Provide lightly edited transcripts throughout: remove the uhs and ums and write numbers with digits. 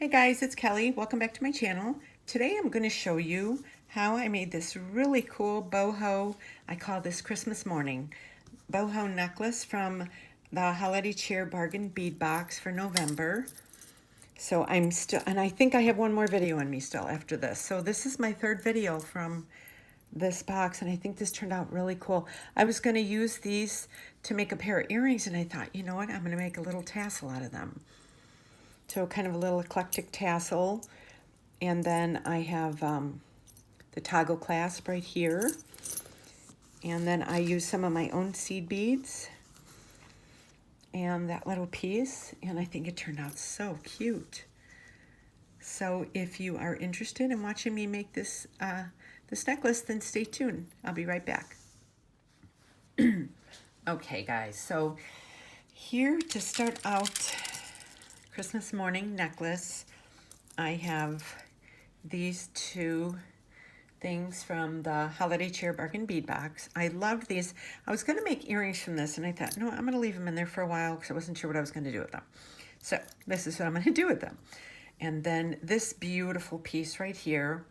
Hey guys, it's Kelly. Welcome back to my channel. Today I'm going to show you how I made this really cool boho, I call this Christmas morning, boho necklace from the Holiday Cheer Bargain Bead Box for November. So I'm still, and I think I have one more video on me still after this. So this is my third video from this box, and I think this turned out really cool. I was going to use these to make a pair of earrings, and I thought, you know what, I'm going to make a little tassel out of them. So kind of a little eclectic tassel. And then I have the toggle clasp right here. And then I use some of my own seed beads and that little piece. And I think it turned out so cute. So if you are interested in watching me make this, this necklace, then stay tuned. I'll be right back. Okay, guys, so here to start out Christmas morning necklace, I have these two things from the Holiday Cheer Bargain Bead Box. I love these. I was going to make earrings from this, and I thought, no, I'm going to leave them in there for a while because I wasn't sure what I was going to do with them. So this is what I'm going to do with them. And then this beautiful piece right here,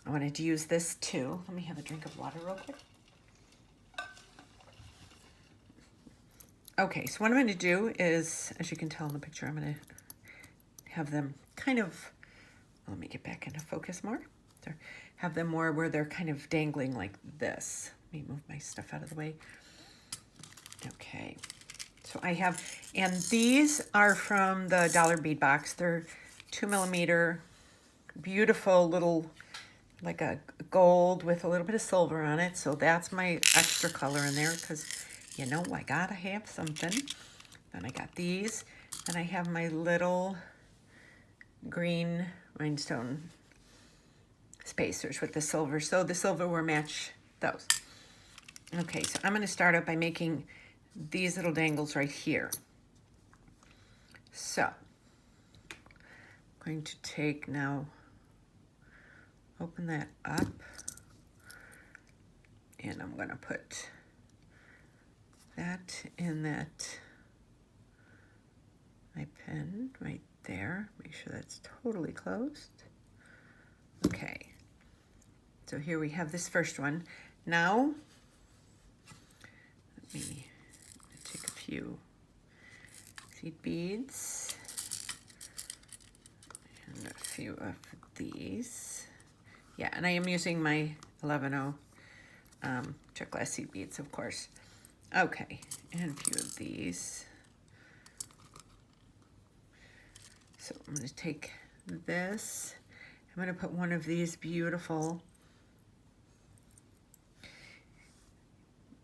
I wanted to use this too. Let me have a drink of water real quick. Okay, so what I'm going to do is, as you can tell in the picture, I'm going to have them kind of, let me get back into focus more. Have them more where they're kind of dangling like this. Let me move my stuff out of the way. Okay, so I have, and these are from the Dollar Bead Box. They're 2mm, beautiful little, like a gold with a little bit of silver on it. So that's my extra color in there because, you know, I gotta have something. Then I got these, and I have my little green rhinestone spacers with the silver. So the silver will match those. Okay, so I'm going to start out by making these little dangles right here. So I'm going to take now, open that up, and I'm going to put that in that, my pen right there. Make sure that's totally closed. Okay, so here we have this first one. Now, let me take a few seed beads and a few of these. Yeah, and I am using my 11-0 check glass seed beads, of course. Okay, and a few of these. So I'm going to take this. I'm going to put one of these beautiful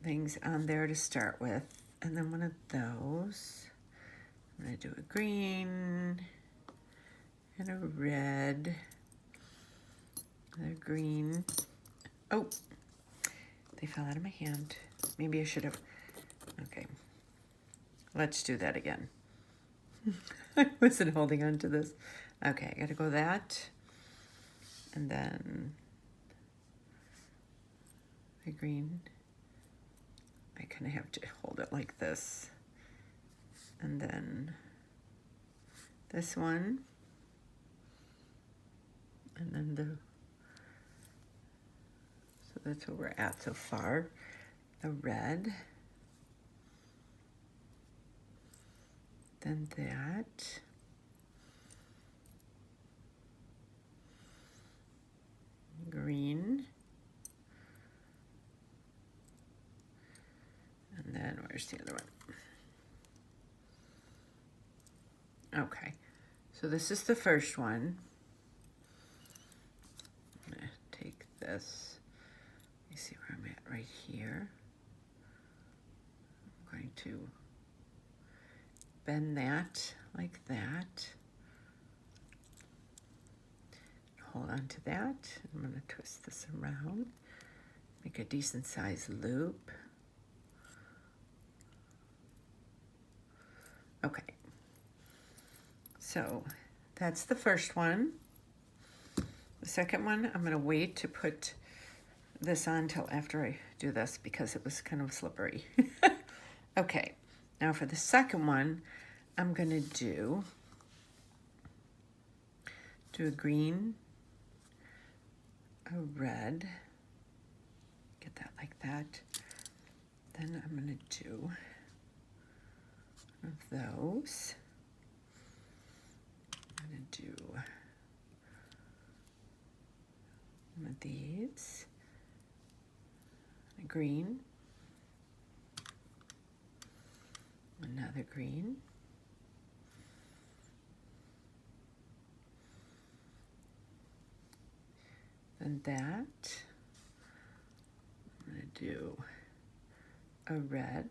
things on there to start with, and then one of those. I'm going to do a green and a red, a green. Oh, they fell out of my hand. Maybe I should have. Okay, let's do that again. I wasn't holding on to this. Okay, I got to go that, and then the green. I kind of have to hold it like this, and then this one, and then the, so that's where we're at so far, the red, then that, green, and then where's the other one? Okay, so this is the first one. I'm gonna take this. Let me see where I'm at right here. I'm going to bend that like that. Hold on to that. I'm going to twist this around. Make a decent sized loop. Okay. So that's the first one. The second one, I'm going to wait to put this on till after I do this because it was kind of slippery. Okay, now for the second one, I'm going to do do a green, a red, get that like that. Then I'm going to do one of those. I'm going to do one of these, a green, another green, and that. I'm going to do a red,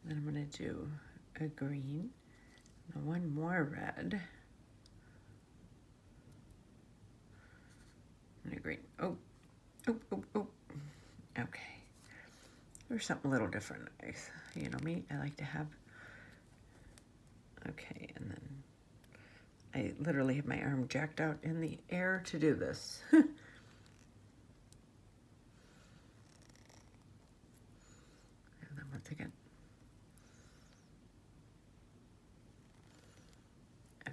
then I'm going to do a green, and one more red, and a green. Oh, oh, oh, oh. Okay. There's something a little different. You know me, I like to have, okay, and then I literally have my arm jacked out in the air to do this. And then once again.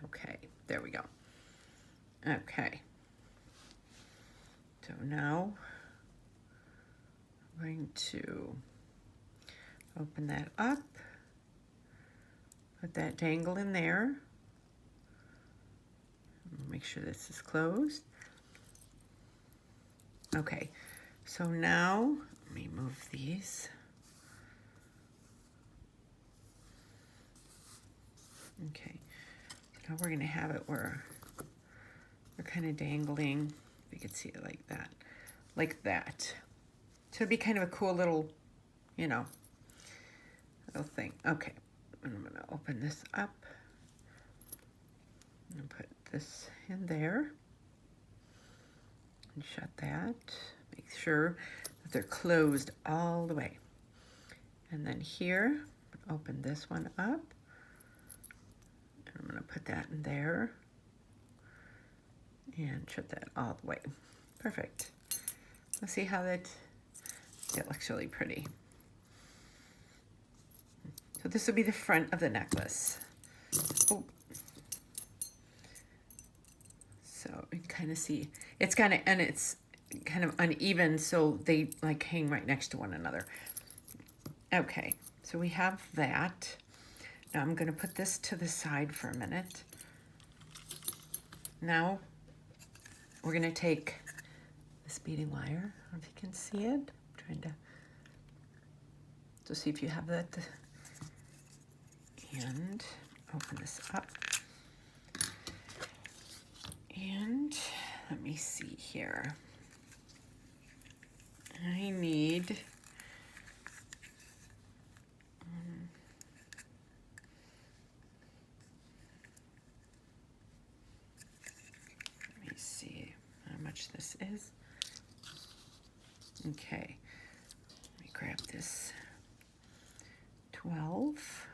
Okay, there we go. Okay. So now I'm going to open that up, put that dangle in there. Make sure this is closed. Okay, so now let me move these. Okay, so now we're going to have it where we're kind of dangling. You can see it like that, like that. So it'd be kind of a cool little, you know, little thing. Okay, and I'm going to open this up and put this in there and shut that. Make sure that they're closed all the way. And then here, open this one up. And I'm going to put that in there and shut that all the way. Perfect. Let's see how that looks really pretty. So this will be the front of the necklace. Oh. So you can kind of see, it's kind of uneven, so they like hang right next to one another. Okay, so we have that. Now I'm going to put this to the side for a minute. Now we're going to take this beading wire. I don't know if you can see it. I'm trying to see if you have that. And open this up. And let me see here. I need let me see how much this is. Okay, let me grab this 12.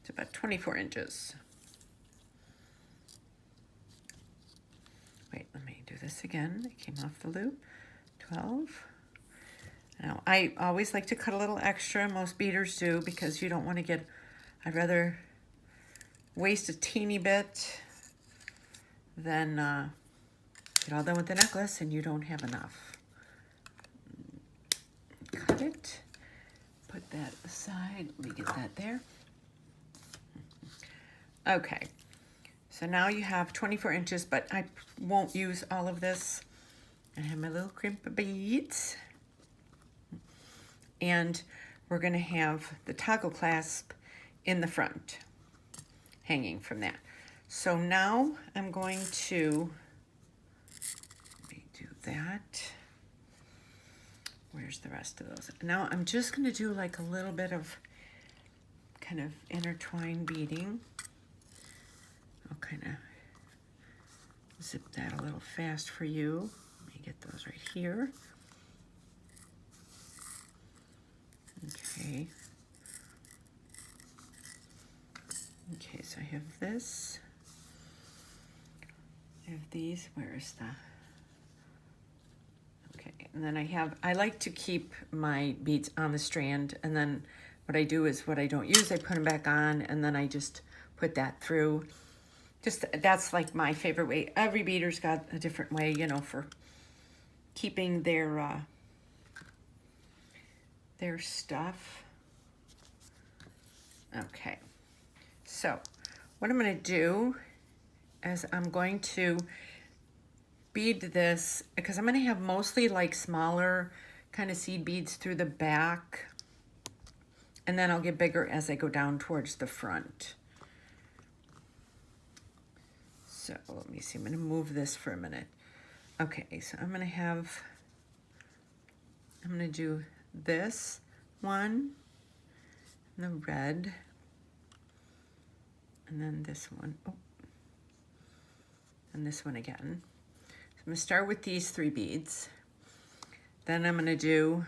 It's about 24 inches. Wait, let me do this again. It came off the loop. 12. Now, I always like to cut a little extra. Most beaders do, because you don't want to get, I'd rather waste a teeny bit than get all done with the necklace and you don't have enough. Cut it. Put that aside. Let me get that there. Okay. So now you have 24 inches, but I won't use all of this. I have my little crimp of beads. And we're going to have the toggle clasp in the front, hanging from that. So now I'm going to, let me do that. Where's the rest of those? Now I'm just going to do like a little bit of kind of intertwined beading. I'll kind of zip that a little fast for you. Let me get those right here. Okay. Okay, so I have this. I have these. Where is the... Okay, and then I like to keep my beads on the strand, and then what I do is what I don't use, I put them back on, and then I just put that through. Just, that's like my favorite way. Every beader's got a different way, you know, for keeping their stuff. Okay, so what I'm going to do is I'm going to bead this, because I'm going to have mostly like smaller kind of seed beads through the back, and then I'll get bigger as I go down towards the front. So let me see, I'm going to move this for a minute. Okay, so I'm going to do this one, the red, and then this one, oh, and this one again. So I'm going to start with these 3 beads. Then I'm going to do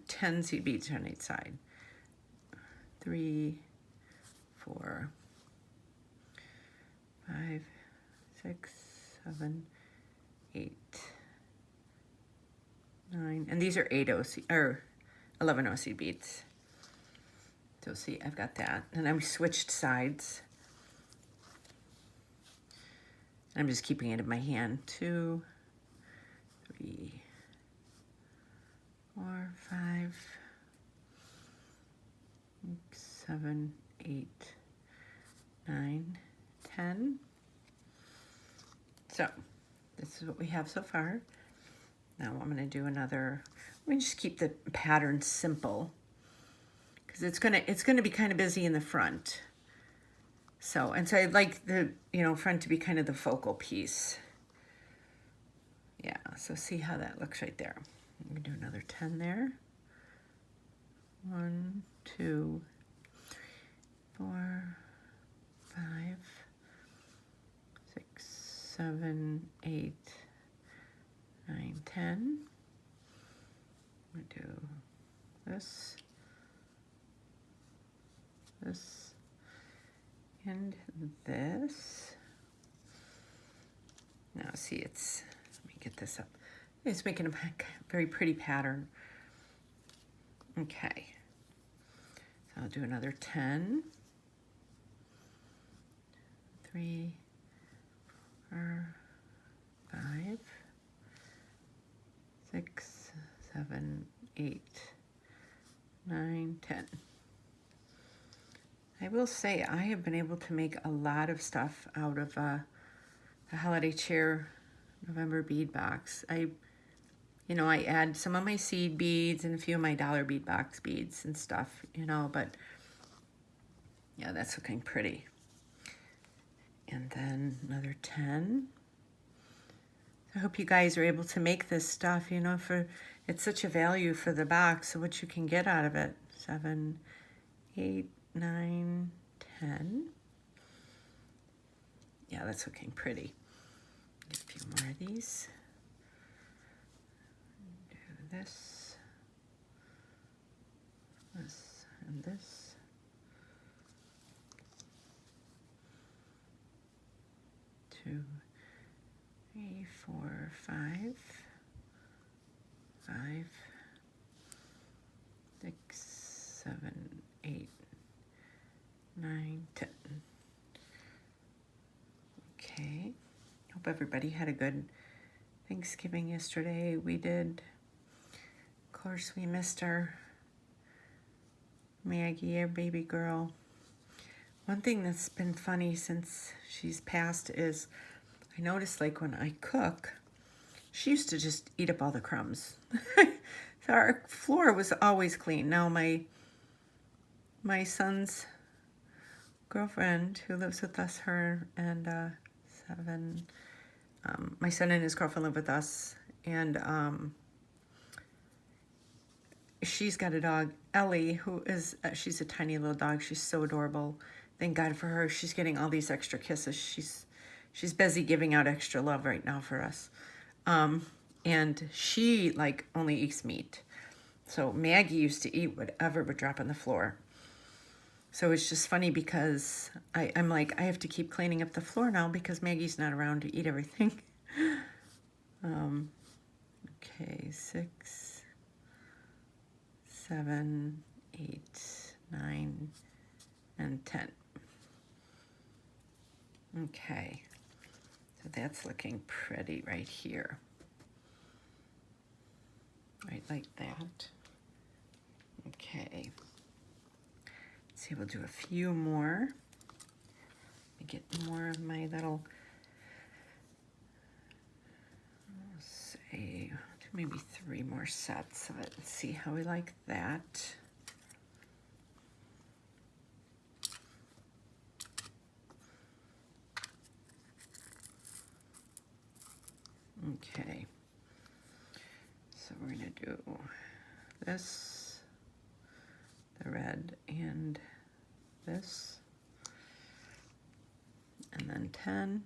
10 seed beads on each side. 3, 4, 5, 6, 7, 8, 9, and these are 11 OC beads. So see, I've got that, and I switched sides. I'm just keeping it in my hand. 2, 3, 4, 5, 6, 7, 8, 9, 10. So this is what we have so far. Now I'm going to do another. Let me just keep the pattern simple, because it's gonna be kind of busy in the front. So I'd like the front to be kind of the focal piece. Yeah. So see how that looks right there. I'm gonna do another 10 there. 1, 2, 3, 4, 5, 6, 7, 8, 9, 10. I'm gonna do this, and this. Now see, let me get this up. It's making a very pretty pattern. Okay, so I'll do another 10. 3, 4, 5, 6, 7, 8, 9, 10. I will say I have been able to make a lot of stuff out of the Holiday Cheer November bead box. I add some of my seed beads and a few of my dollar bead box beads and stuff, but yeah, that's looking pretty. And then another 10. I hope you guys are able to make this stuff, it's such a value for the box, so what you can get out of it. 7, 8, 9, 10. Yeah, that's looking pretty. Get a few more of these. Do this, and this. 2, 3, 4, 5, 5, 6, 7, 8, 9, 10. Okay. Hope everybody had a good Thanksgiving yesterday. We did. Of course, we missed our Maggie, our baby girl. One thing that's been funny since she's passed is I noticed, like, when I cook, she used to just eat up all the crumbs. So our floor was always clean. Now my son's girlfriend, who lives with us, her and 7, my son and his girlfriend live with us, and she's got a dog, Ellie, who is, she's a tiny little dog. She's so adorable. Thank God for her. She's getting all these extra kisses. She's busy giving out extra love right now for us. And she, like, only eats meat. So Maggie used to eat whatever would drop on the floor. So it's just funny because I'm like, I have to keep cleaning up the floor now because Maggie's not around to eat everything. Okay, 6, 7, 8, 9, and 10. Okay, so that's looking pretty right here. Right like that. Okay. Let's see, we'll do a few more. Get more of my little, let's say, maybe 3 more sets of it. Let's see how we like that. Okay, so we're gonna do this, the red, and this, and then 10,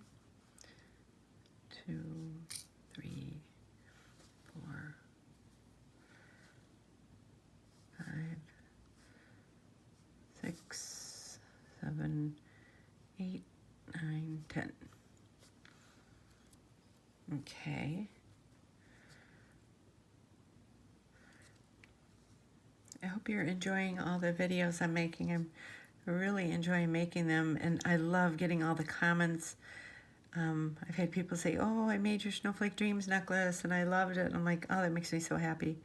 2, 3, 4, 5, 6, 7, 8, 9, 10. Okay. I hope you're enjoying all the videos I'm making. I'm really enjoying making them, and I love getting all the comments. I've had people say, oh, I made your Snowflake Dreams necklace, and I loved it. And I'm like, oh, that makes me so happy.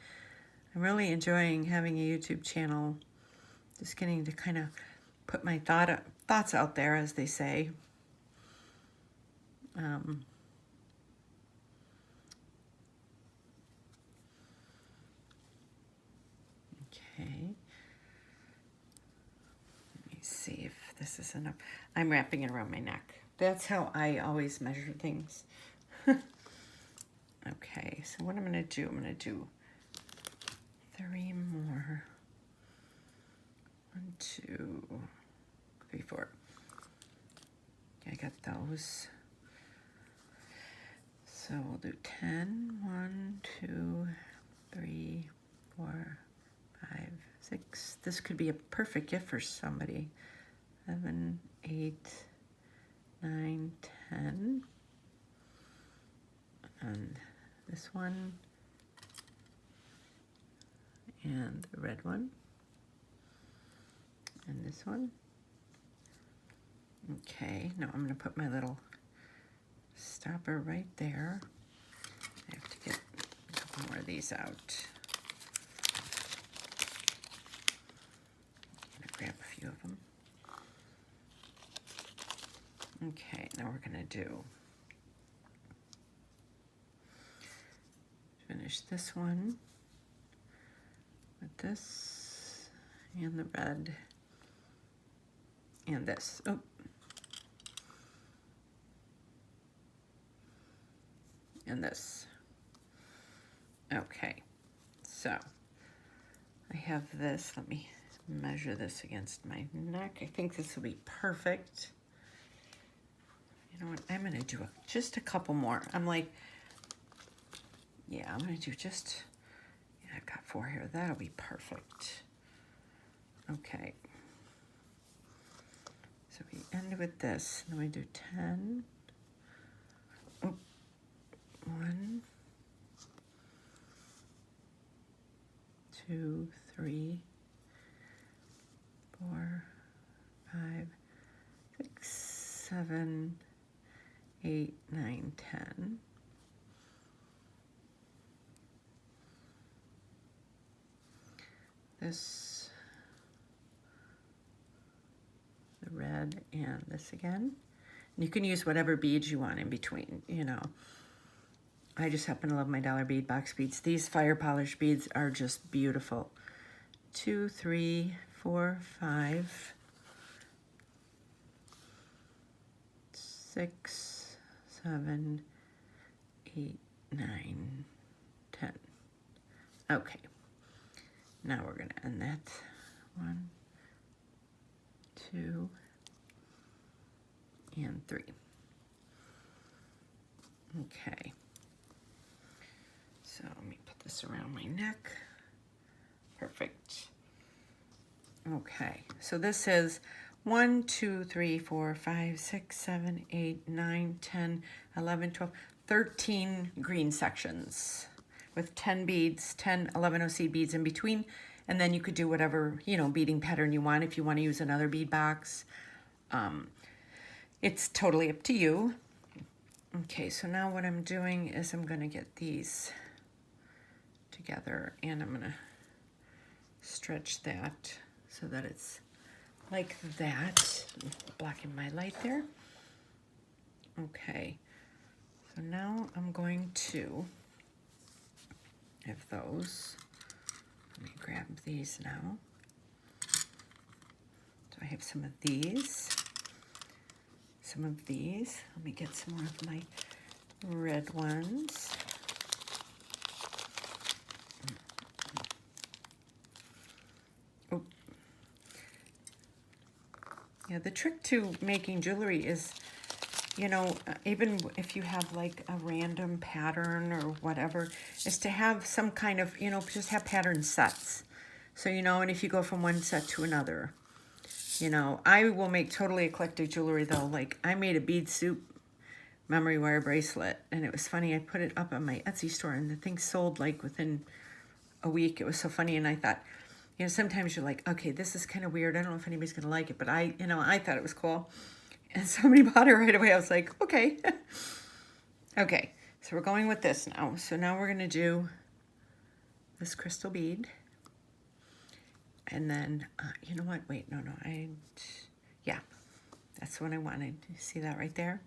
I'm really enjoying having a YouTube channel, just getting to kind of put my thoughts out there, as they say. Okay. Let me see if this is enough. I'm wrapping it around my neck. That's how I always measure things. Okay, so what I'm going to do, I'm going to do 3 more. 1, 2, 3, 4. Okay, I got those. So we'll do 10. 1, 2, 3, 4, 5, 6. This could be a perfect gift for somebody. 7, 8, 9, 10. And this one. And the red one. And this one. Okay, now I'm going to put my little stopper right there. I have to get a couple more of these out. I'm going to grab a few of them. Okay, now we're going to finish this one with this and the red and this. Oh. And this. Okay, so I have this. Let me measure this against my neck. I think this will be perfect. You know what? I'm going to do just a couple more. I'm like, yeah, I'm going to do just, yeah, I've got 4 here. That'll be perfect. Okay. So we end with this. Then we do 10. Oh, 1, 2, 3, 4, 5, 6, 7, 8, 9, 10. This, the red, and this again. And you can use whatever beads you want in between, you know. I just happen to love my dollar bead box beads. These fire polish beads are just beautiful. 2, 3, 4, 5, 6, 7, 8, 9, 10. Okay. Now we're going to end that. 1, 2, and 3. Okay. So let me put this around my neck. Perfect. Okay, so this is 1, 2, 3, 4, 5, 6, 7, 8, 9, 10, 11, 12, 13 green sections with 10 beads, 10 11OC beads in between, And then you could do whatever, you know, beading pattern you want if you want to use another bead box. It's totally up to you. Okay, so now what I'm doing is I'm going to get these together, and I'm going to stretch that so that it's like that. Blocking my light there. Okay, so now I'm going to have those. Let me grab these now. So I have some of these. Some of these. Let me get some more of my red ones. Oh. Yeah, the trick to making jewelry is, you know, even if you have like a random pattern or whatever, is to have some kind of, you know, just have pattern sets. So, you know, and if you go from one set to another, you know, I will make totally eclectic jewelry though. Like I made a bead soup memory wire bracelet, and it was funny. I put it up on my Etsy store, and the thing sold like within a week. It was so funny, and I thought, you know, sometimes you're like, okay, this is kind of weird. I don't know if anybody's gonna like it, but I thought it was cool, and somebody bought it right away. I was like, okay, okay. So we're going with this now. So now we're gonna do this crystal bead. And then, you know what? Wait, no. Yeah, that's the one I wanted. You see that right there?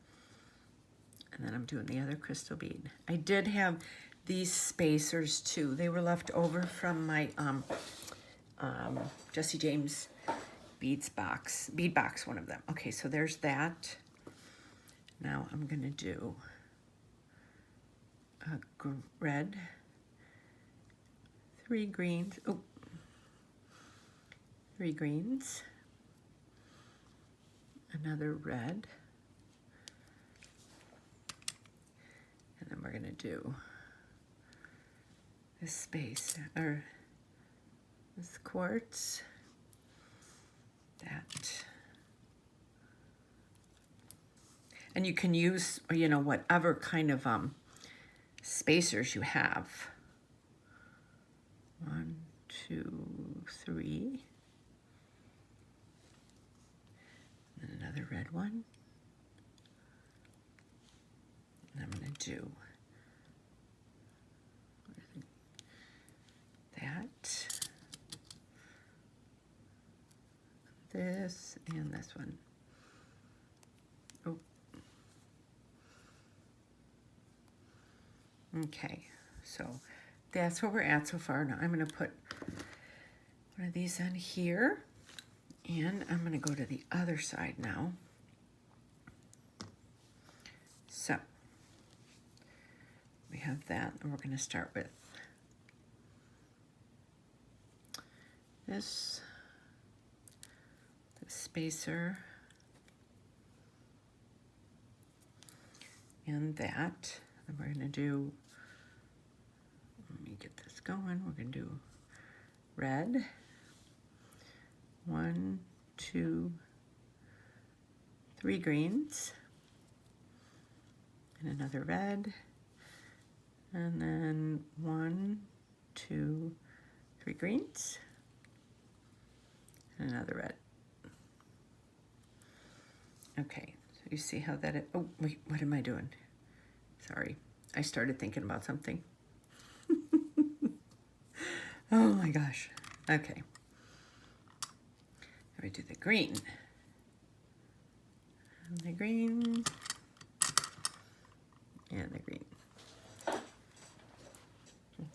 And then I'm doing the other crystal bead. I did have these spacers too. They were left over from my Jesse James bead box, one of them. Okay, so there's that. Now I'm gonna do a red, 3 greens. Oh. 3 greens, another red, and then we're going to do this space, or this quartz, that. And you can use, you know, whatever kind of spacers you have. 1, 2, 3. And another red one. And I'm going to do that, this, and this one. Oh. Okay, so that's where we're at so far. Now I'm going to put one of these on here. And I'm going to go to the other side now. So we have that, and we're going to start with this, the spacer, and that. And we're going to do, let me get this going. We're going to do red. 1, 2, 3 greens, and another red, and then 1, 2, 3 greens, and another red. Okay, so you see how that, oh wait, what am I doing? Sorry, I started thinking about something. Oh my gosh, okay. We do the green, and the green, and the green.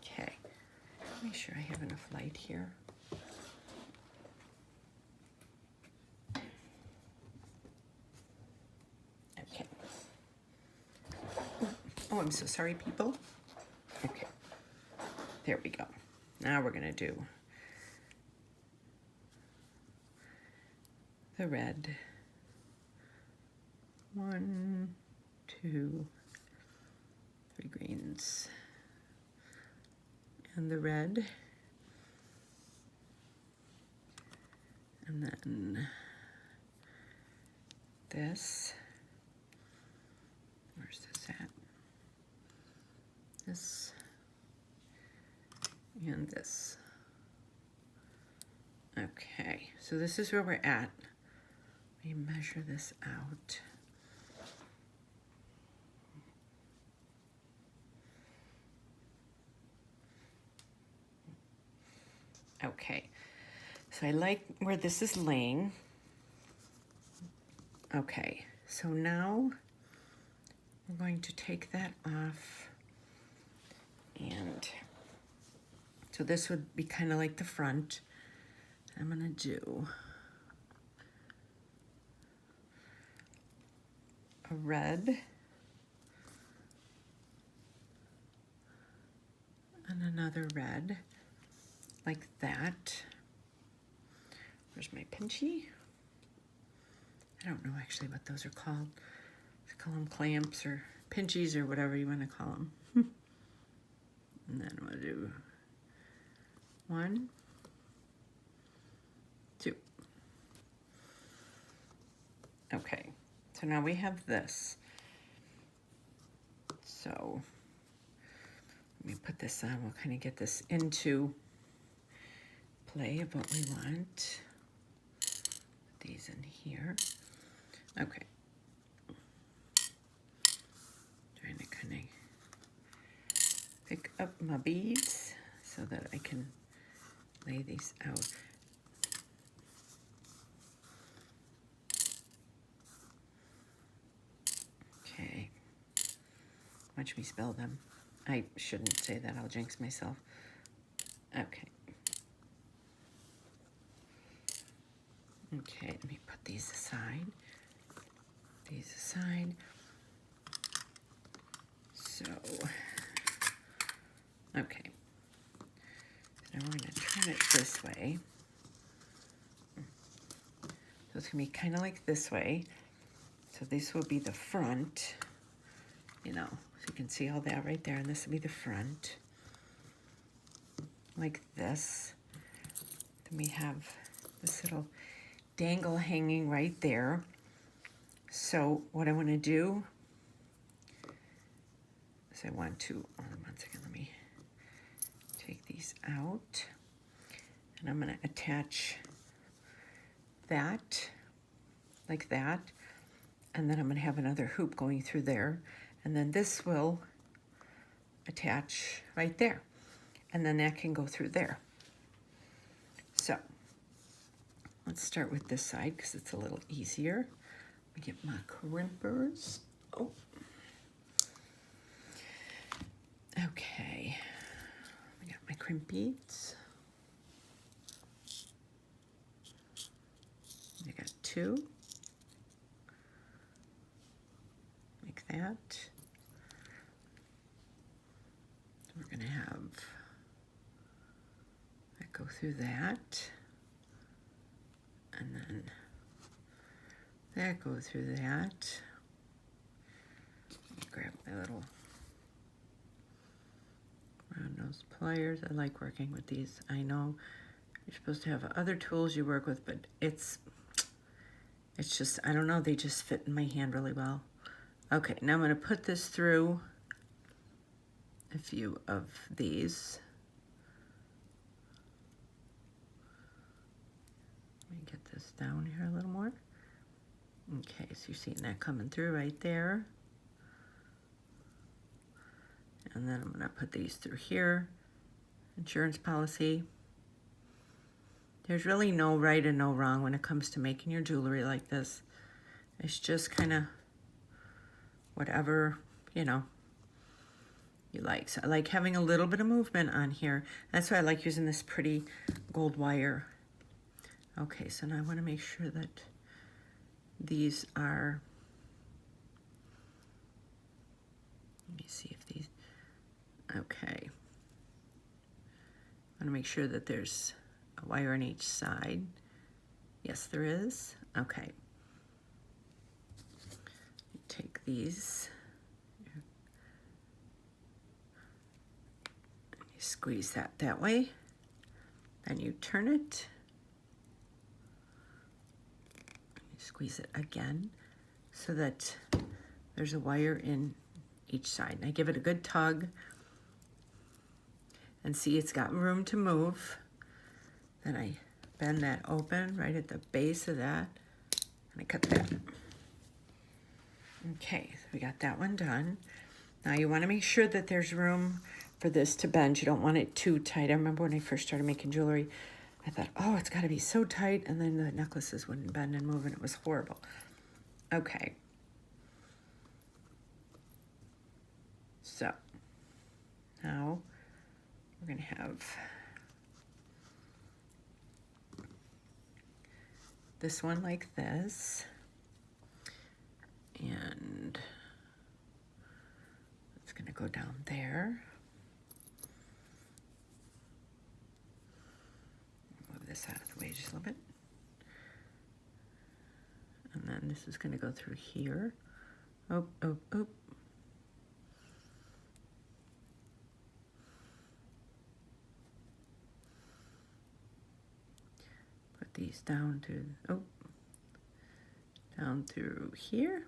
Okay, make sure I have enough light here. Okay. Oh, I'm so sorry, people. Okay, there we go. Now we're gonna do the red. 1, 2, 3 greens, and the red, and then this. Where's this at? This and this. Okay, so this is where we're at. Let me measure this out. Okay, so I like where this is laying. Okay, so now we're going to take that off, and so this would be kind of like the front. I'm gonna do a red and another red, like that. Where's my pinchy? I don't know actually what those are called. Let's call them clamps or pinchies or whatever you want to call them. And then we'll do 1, 2. Okay, so now we have this. So let me put this on. We'll kind of get this into play of what we want. Put these in here. Okay. Trying to kind of pick up my beads so that I can lay these out. Okay. Watch me spell them. I shouldn't say that, I'll jinx myself. Okay. Okay, let me put these aside. These aside. So, okay. So now we're going to turn it this way. So it's going to be kind of like this way. So this will be the front, you know, so you can see all that right there, and this will be the front, like this. Then we have this little dangle hanging right there. So what I want to do is I want to, hold on 1 second, let me take these out, and I'm going to attach that, like that, and then I'm going to have another hoop going through there, and then this will attach right there, and then that can go through there. So let's start with this side because it's a little easier. Let me get my crimpers. Oh. Okay. I got my crimp beads. I got 2. Like that. We're going to have that go through that. And then that go through that. Grab my little round nose pliers. I like working with these. I know you're supposed to have other tools you work with, but it's just, I don't know, they just fit in my hand really well. Okay, now I'm going to put this through a few of these. Let me get this down here a little more. Okay, so you're seeing that coming through right there. And then I'm going to put these through here. Insurance policy. There's really no right and no wrong when it comes to making your jewelry like this. It's just kind of whatever, you know, you like. So I like having a little bit of movement on here. That's why I like using this pretty gold wire. Okay, so now I want to make sure that these are, let me see if these, okay. I want to make sure that there's a wire on each side. Yes, there is. Okay. Take these. You squeeze that way. Then you turn it. You squeeze it again so that there's a wire in each side. And I give it a good tug. And see, it's got room to move. Then I bend that open right at the base of that, and I cut that. Okay, so we got that one done. Now you want to make sure that there's room for this to bend. You don't want it too tight. I remember when I first started making jewelry, I thought, oh, it's got to be so tight, and then the necklaces wouldn't bend and move, and it was horrible. Okay. So now we're going to have this one like this, and it's going to go down there. Move this out of the way just a little bit. And then this is going to go through here. Oh, oh, oh. Put these down to, oh, down through here.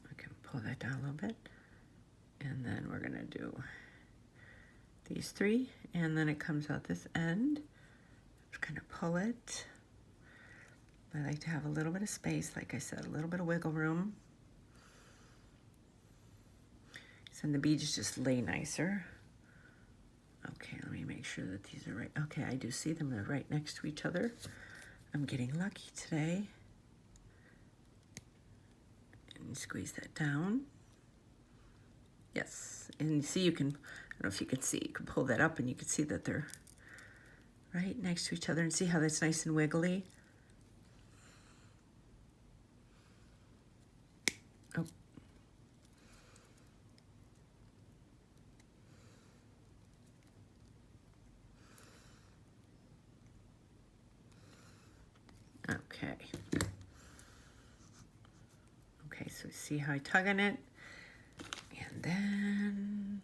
I can pull that down a little bit. And then we're going to do these three, and then it comes out this end. Just kind of pull it. I like to have a little bit of space, like I said, a little bit of wiggle room. So the beads just lay nicer. Okay, let me make sure that these are right. Okay, I do see them. They're right next to each other. I'm getting lucky today. And squeeze that down. Yes, and you see, you can, I don't know if you can see, you can pull that up and you can see that they're right next to each other, and see how that's nice and wiggly. Oh. Okay. Okay, so see how I tug on it? And then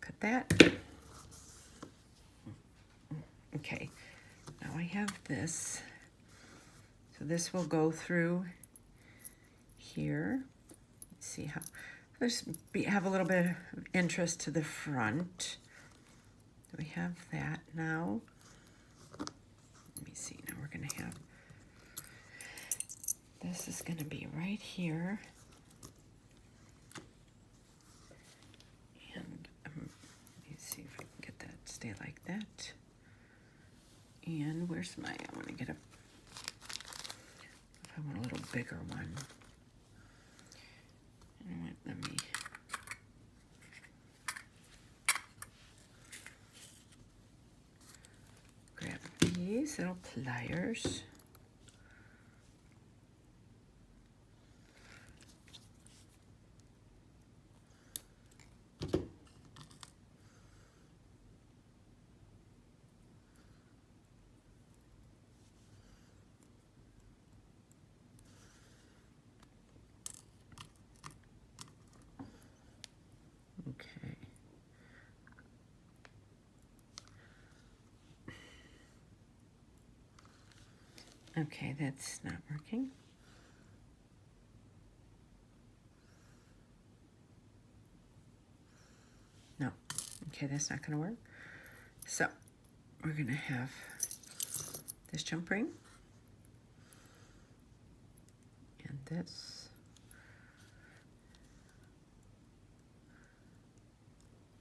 cut that. Okay, now I have this. So this will go through here. Let's see how, have a little bit of interest to the front. We have that now. Let me see, now we're gonna have, this is gonna be right here. And let me see if I can get that to stay like that. And where's my, I want to get a, if I want a little bigger one. Let me, grab these little pliers. Okay. Okay, that's not working. No. Okay, that's not going to work. So, we're going to have this jump ring. And this.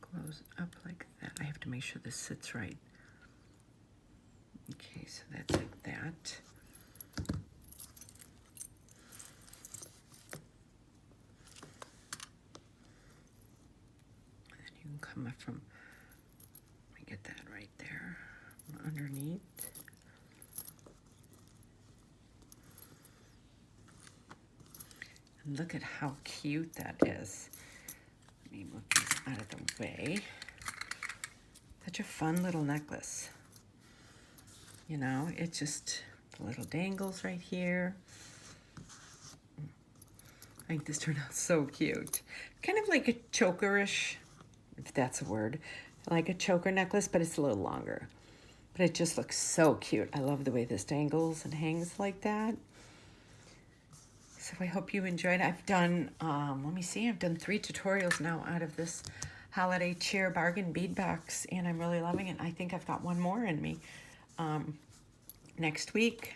Close up like that. I have to make sure this sits right. Okay, so that's like that. And then you can come up from, let me get that right there, underneath. And look at how cute that is. Let me move these out of the way. Such a fun little necklace. You know, it's just the little dangles right here. I think this turned out so cute. Kind of like a chokerish, if that's a word. Like a choker necklace, but it's a little longer. But it just looks so cute. I love the way this dangles and hangs like that. So I hope you enjoyed. I've done, let me see, I've done 3 tutorials now out of this holiday cheer bargain bead box, and I'm really loving it. I think I've got one more in me next week.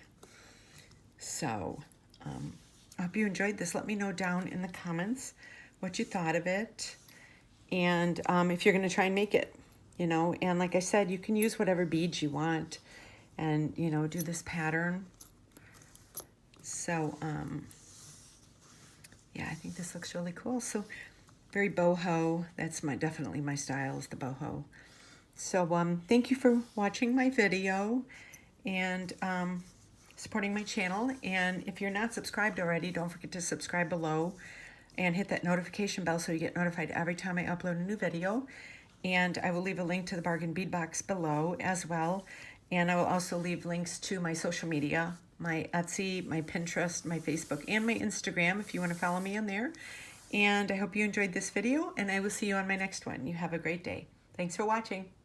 So I hope you enjoyed this. Let me know down in the comments what you thought of it, and if you're going to try and make it, you know. And like I said, you can use whatever beads you want, and you know, do this pattern. So yeah, I think this looks really cool. So very boho. That's definitely my style, is the boho. So thank you for watching my video and supporting my channel. And if you're not subscribed already, don't forget to subscribe below and hit that notification bell so you get notified every time I upload a new video. And I will leave a link to the bargain bead box below as well. And I will also leave links to my social media, my Etsy, my Pinterest, my Facebook, and my Instagram if you want to follow me on there. And I hope you enjoyed this video, and I will see you on my next one. You have a great day. Thanks for watching.